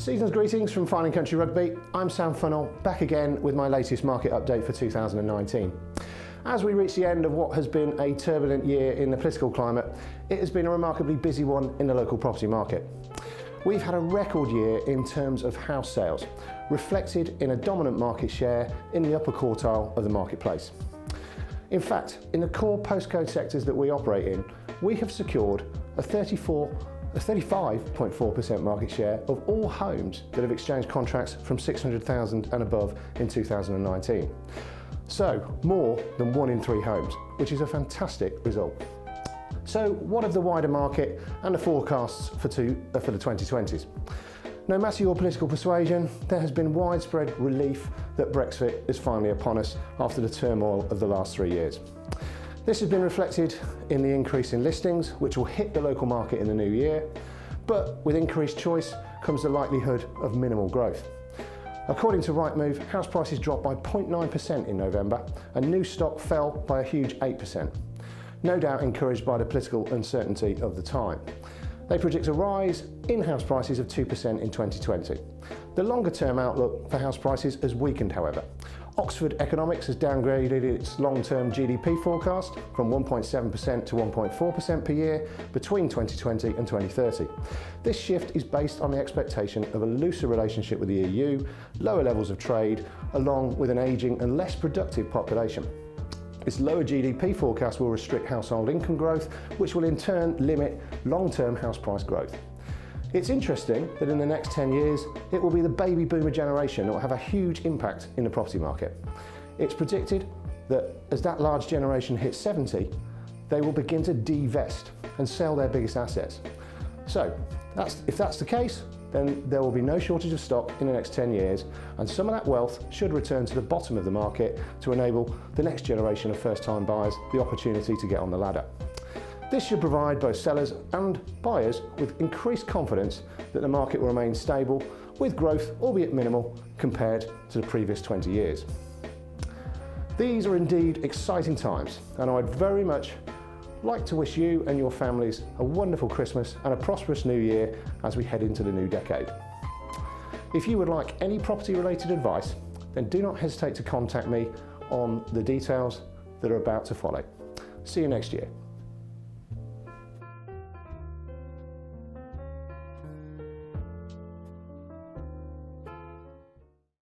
Season's greetings from Fine Country Rugby. I'm Sam Funnell, back again with my latest market update for 2019. As we reach the end of what has been a turbulent year in the political climate, it has been a remarkably busy one in the local property market. We've had a record year in terms of house sales, reflected in a dominant market share in the upper quartile of the marketplace. In fact, in the core postcode sectors that we operate in, we have secured a 35.4% market share of all homes that have exchanged contracts from 600,000 and above in 2019. So, more than 1 in 3 homes, which is a fantastic result. So, what of the wider market and the forecasts for the 2020s? No matter your political persuasion, there has been widespread relief that Brexit is finally upon us after the turmoil of the last 3 years. This has been reflected in the increase in listings, which will hit the local market in the new year, but with increased choice comes the likelihood of minimal growth. According to Rightmove, house prices dropped by 0.9% in November, and new stock fell by a huge 8%, no doubt encouraged by the political uncertainty of the time. They predict a rise in house prices of 2% in 2020. The longer-term outlook for house prices has weakened, however. Oxford Economics has downgraded its long-term GDP forecast from 1.7% to 1.4% per year between 2020 and 2030. This shift is based on the expectation of a looser relationship with the EU, lower levels of trade, along with an ageing and less productive population. This lower GDP forecast will restrict household income growth, which will in turn limit long-term house price growth. It's interesting that in the next 10 years, it will be the baby boomer generation that will have a huge impact in the property market. It's predicted that as that large generation hits 70, they will begin to divest and sell their biggest assets. So, if that's the case, then there will be no shortage of stock in the next 10 years, and some of that wealth should return to the bottom of the market to enable the next generation of first-time buyers the opportunity to get on the ladder. This should provide both sellers and buyers with increased confidence that the market will remain stable, with growth, albeit minimal, compared to the previous 20 years. These are indeed exciting times, and I'd very much like to wish you and your families a wonderful Christmas and a prosperous new year as we head into the new decade. If you would like any property related advice, then do not hesitate to contact me on the details that are about to follow. See you next year.